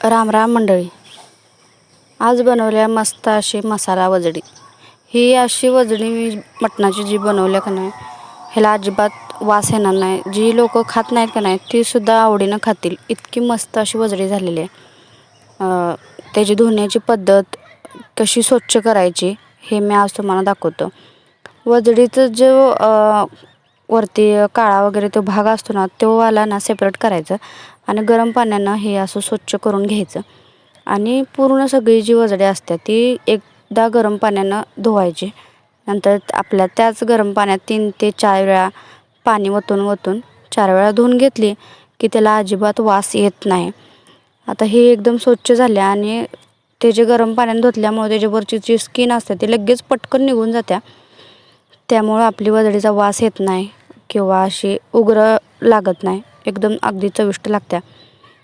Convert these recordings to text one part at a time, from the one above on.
राम राम मंडळी, आज बनवल्या मस्त अशी मसाला वजडी. ही अशी वजडी मी मटणाची जी बनवल्या का नाही, ह्याला अजिबात वास येणार नाही. जी लोक खात नाहीत का नाही ती सुद्धा आवडीनं खातील, इतकी मस्त अशी वजडी झालेली आहे. त्याची धुण्याची पद्धत, कशी स्वच्छ करायची हे मी आज तुम्हाला दाखवतो. वजडीचं जो वरती काळा वगैरे तो भाग असतो ना, तो वाला ना सेपरेट करायचा आणि गरम पाण्यानं हे असं स्वच्छ करून घ्यायचं. आणि पूर्ण सगळी जी वजडी असते ती एकदा गरम पाण्यानं धुवायची. नंतर आपल्या त्याच गरम पाण्यात 3 ते 4 वेळा पाणी वतून 4 वेळा धुवून घेतली की त्याला अजिबात वास येत नाही. आता हे एकदम स्वच्छ झाले आणि ते जे गरम पाण्याने धुतल्यामुळे त्याच्यावरची जी स्किन असते ती लगेच पटकन निघून जाते. त्यामुळं आपली वजडीचा वास येत नाही किंवा अशी उग्र लागत नाही, एकदम अगदी चविष्ट लागते.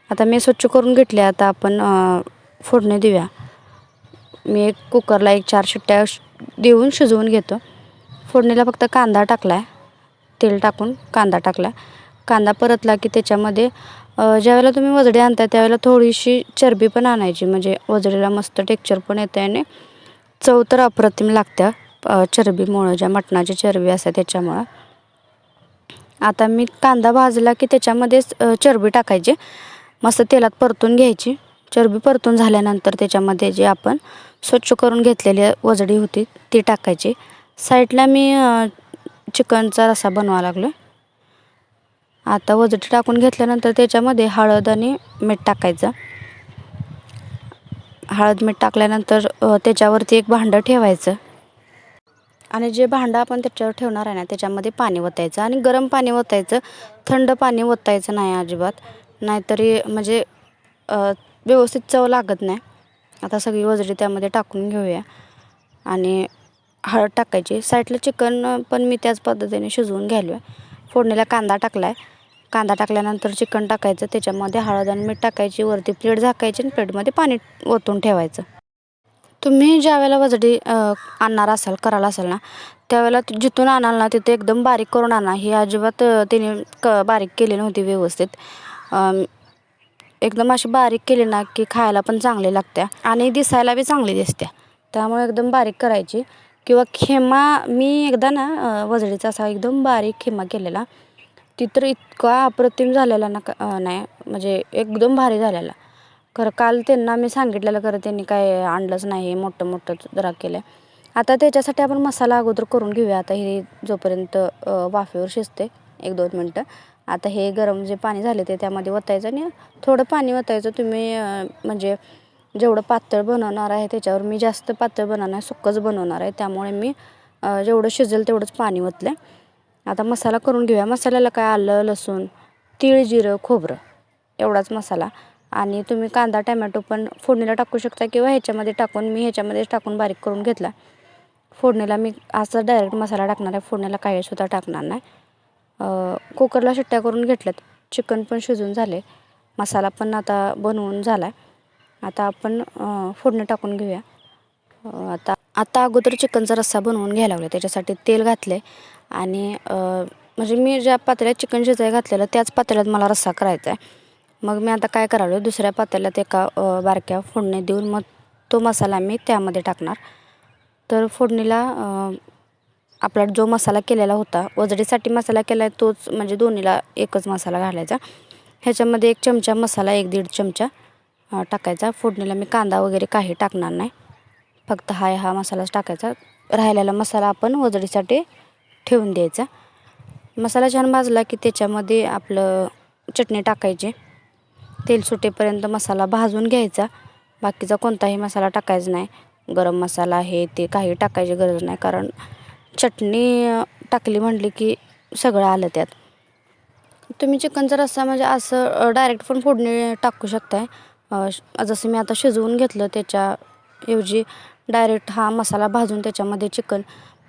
आता मी स्वच्छ करून घेतले. आता आपण फोडणी देऊया. मी एक कुकरला 1-4 शिट्ट्या देऊन शिजवून घेतो. फोडणीला फक्त कांदा टाकला आहे, तेल टाकून कांदा टाकला. कांदा परतला की त्याच्यामध्ये ज्यावेळेला तुम्ही वजडी आणता त्यावेळेला थोडीशी चरबी पण आणायची, म्हणजे वजडीला मस्त टेक्स्चर पण येतं आणि चव तर अप्रतिम लागते चरबीमुळं, ज्या मटणाची चरबी असते त्याच्यामुळं. आता मी कांदा भाजला की त्याच्यामध्येच चरबी टाकायची, मस्त तेलात परतून घ्यायची. चरबी परतून झाल्यानंतर त्याच्यामध्ये जे आपण स्वच्छ करून घेतलेली वजडी होती ती टाकायची. साईडला मी चिकनचा रस्सा बनवायला लागलो. आता वजडी टाकून घेतल्यानंतर त्याच्यामध्ये हळद आणि मीठ टाकायचं. हळद मीठ टाकल्यानंतर त्याच्यावरती एक भांडं ठेवायचं आणि जे भांडं आपण त्याच्यावर ठेवणार आहे ना त्याच्यामध्ये पाणी ओतायचं आणि गरम पाणी ओतायचं, थंड पाणी ओतायचं नाही अजिबात, नाहीतरी म्हणजे व्यवस्थित चव लागत नाही. आता सगळी वजडी त्यामध्ये टाकून घेऊया आणि हळद टाकायची. साईडला चिकन पण मी त्याच पद्धतीने शिजवून घ्यायलो. फोडणीला कांदा टाकला आहे. कांदा टाकल्यानंतर चिकन टाकायचं, त्याच्यामध्ये हळद आणि मीठ टाकायची, वरती प्लेट झाकायची आणि प्लेटमध्ये पाणी ओतून ठेवायचं. तुम्ही ज्यावेळेला वजडी आणणार असाल, करायला असाल ना, त्यावेळेला जिथून आणाल ना तिथे एकदम बारीक करून आणा. ही अजिबात तिने बारीक केली नव्हती व्यवस्थित. एकदम अशी बारीक केली ना की खायला पण चांगली लागते आणि दिसायला बी चांगली दिसते. त्यामुळे एकदम बारीक करायची. किंवा खेमा मी एकदा ना वजडीचा असा एकदम बारीक खेमा केलेला, ती तर इतका अप्रतिम झालेला ना नाही, म्हणजे एकदम भारी झालेला. खरं काल त्यांना मी सांगितलेलं, खरं त्यांनी काय आणलंच नाही, मोठं जरा केलं. आता त्याच्यासाठी आपण मसाला अगोदर करून घेऊया. आता हे जोपर्यंत वाफेवर शिजते 1-2 मिनटं. आता हे गरम जे पाणी झाले ते त्यामध्ये ओतायचं आणि थोडं पाणी ओतायचं. तुम्ही म्हणजे जेवढं पातळ बनवणार आहे त्याच्यावर, मी जास्त पातळ बनवणार नाही, सुक्कंच बनवणार आहे, त्यामुळे मी जेवढं शिजेल तेवढंच पाणी ओतलं. आता मसाला करून घेऊया. मसाल्याला काय आलं, लसूण, तीळ, जिरं, खोबरं एवढाच मसाला. आणि तुम्ही कांदा टमॅटो पण फोडणीला टाकू शकता किंवा ह्याच्यामध्ये टाकून, मी ह्याच्यामध्येच टाकून बारीक करून घेतला. फोडणीला मी असं डायरेक्ट मसाला टाकणार आहे, फोडणीला काहीसुद्धा टाकणार नाही. कुकरला शिट्ट्या करून घेतल्यात, चिकन पण शिजून झाले, मसाला पण आता बनवून झाला आहे. आता आपण फोडणी टाकून घेऊया. आता अगोदर चिकनचा रस्सा बनवून घ्यायला लागला. त्याच्यासाठी तेल घातले आणि म्हणजे मी ज्या पातेल्यात चिकन शिजायला घातलेलं त्याच पातेल्यात मला रस्सा करायचा आहे. मग मी आता काय करायला, दुसऱ्या पातेल्यात एका बारक्या फोडणी देऊन मग तो मसाला मी त्यामध्ये टाकणार. तर फोडणीला आपला जो मसाला केलेला होता, वजडीसाठी मसाला केला आहे तोच, म्हणजे दोन्हीला एकच मसाला घालायचा. ह्याच्यामध्ये 1 चमचा मसाला, 1-1.5 चमचा टाकायचा. फोडणीला मी कांदा वगैरे काही टाकणार नाही, फक्त हा मसालाच टाकायचा. राहिलेला मसाला आपण वजडीसाठी ठेवून द्यायचा. मसाला छान भाजला की त्याच्यामध्ये आपलं चटणी टाकायची. तेल सुटेपर्यंत मसाला भाजून घ्यायचा. बाकीचा कोणताही मसाला टाकायचा नाही. गरम मसाला हे ते काही टाकायची गरज नाही, कारण चटणी टाकली म्हटली की सगळं आलं त्यात. तुम्ही चिकनचा रस्सा म्हणजे असं डायरेक्ट पण फोडणी टाकू शकताय. जसं मी आता शिजवून घेतलं त्याच्याऐवजी डायरेक्ट हा मसाला भाजून त्याच्यामध्ये चिकन.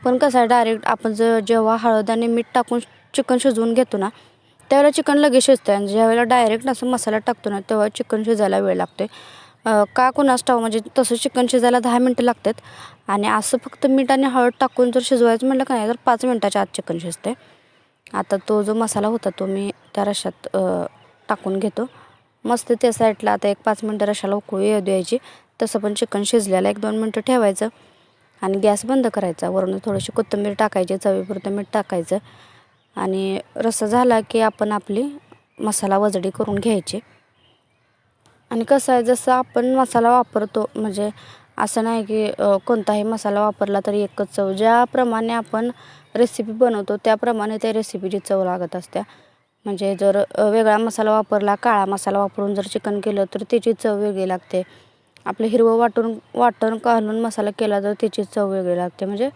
पण कसं आहे, डायरेक्ट आपण जेव्हा हळद आणि मीठ टाकून चिकन शिजवून घेतो ना त्यावेळेला चिकन लगेच शिजतं, आणि ज्यावेळेला डायरेक्ट असं मसाला टाकतो ना तेव्हा चिकन शिजायला वेळ लागतो. का कुणास ठाऊक, म्हणजे तसं चिकन शिजायला 10 मिनटं लागतात आणि असं फक्त मीठ आणि हळद टाकून जर शिजवायचं म्हटलं का नाही तर 5 मिनटाच्या आत चिकन शिजते. आता तो जो मसाला होता तो मी त्या रश्श्यात टाकून घेतो मस्त त्या साईडला आता एक 5 मिनटं रशाला उकळी येऊ द्यायची. तसं पण चिकन शिजलेलं 1-2 मिनटं ठेवायचं आणि गॅस बंद करायचा. वरून थोडीशी कोथिंबीर टाकायची, चवीपुरतं मीठ टाकायचं आणि रस्सा झाला की आपण आपली मसाला वजडी करून घ्यायची. आणि कसं आहे, जसं आपण मसाला वापरतो म्हणजे असं नाही की कोणताही मसाला वापरला तरी एकच चव. ज्याप्रमाणे आपण रेसिपी बनवतो त्याप्रमाणे त्या रेसिपीची चव लागत असते. म्हणजे जर वेगळा मसाला वापरला, काळा मसाला वापरून जर चिकन केलं तर त्याची चव वेगळी लागते. आपलं हिरवं वाटण घालून मसाला केला तर त्याची चव वेगळी लागते. म्हणजे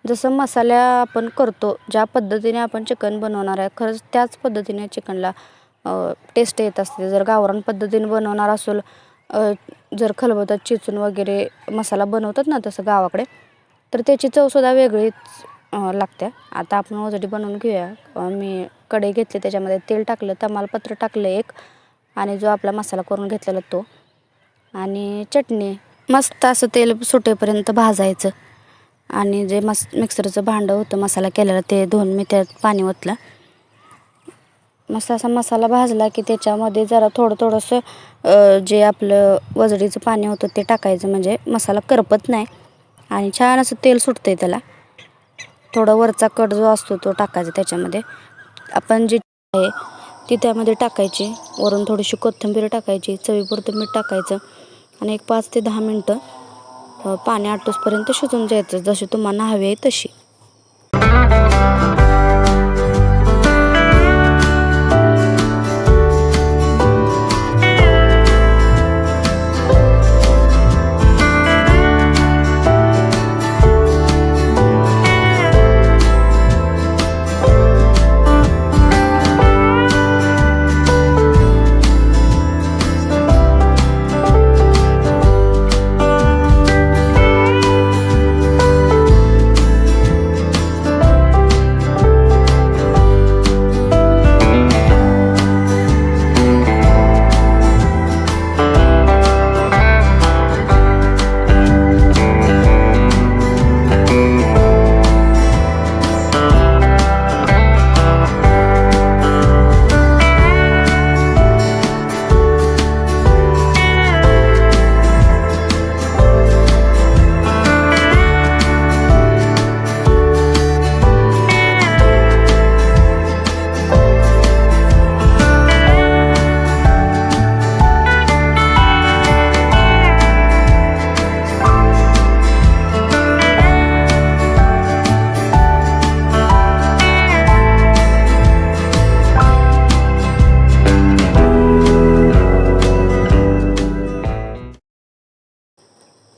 जसं मसाल्या आपण करतो, ज्या पद्धतीने आपण चिकन बनवणार आहे खरंच त्याच पद्धतीने चिकनला टेस्ट येत असते. जर गावरान पद्धतीने बनवणार असेल, जर खलबत्यात चिचून वगैरे मसाला बनवतात ना तसं गावाकडे, तर त्याची चवसुद्धा वेगळीच लागते. आता आपण वजडी बनवून घेऊया. मी कढई घेतली, त्याच्यामध्ये तेल टाकलं, तमालपत्र टाकलं एक आणि जो आपला मसाला करून घेतलेला तो आणि चटणी. मस्त असं तेल सुटेपर्यंत भाजायचं आणि जे मिक्सरचं भांडं होतं मसाला केलेला ते धुवून मी त्यात पाणी ओतलं. मस्त असा मसाला भाजला की त्याच्यामध्ये जरा थोडंसं जे आपलं वजडीचं पाणी होतं ते टाकायचं, म्हणजे मसाला करपत नाही आणि छान असं तेल सुटतं आहे त्याला. थोडा वरचा कट जो असतो तो टाकायचा त्याच्यामध्ये. आपण जी आहे ती त्यामध्ये टाकायची, वरून थोडीशी कोथिंबीर टाकायची, चवीपुरतं मीठ टाकायचं आणि एक 5 ते 10 मिनटं पाणी आटूसपर्यंत शिजून द्यायचं, जशी तुम्हाला हवी आहे तशी.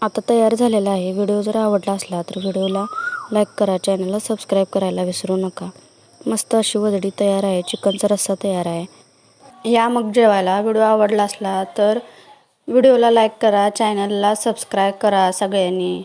आता तयार झालेला आहे. व्हिडिओ जर आवडला असला तर व्हिडिओला लाईक करा, चॅनलला सबस्क्राईब करायला विसरू नका. मस्त अशी वजडी तयार आहे, चिकनचा रस्सा तयार आहे. या मग जेवायला. व्हिडिओ आवडला असला तर व्हिडिओला लाईक करा, चॅनलला सबस्क्राईब करा सगळ्यांनी.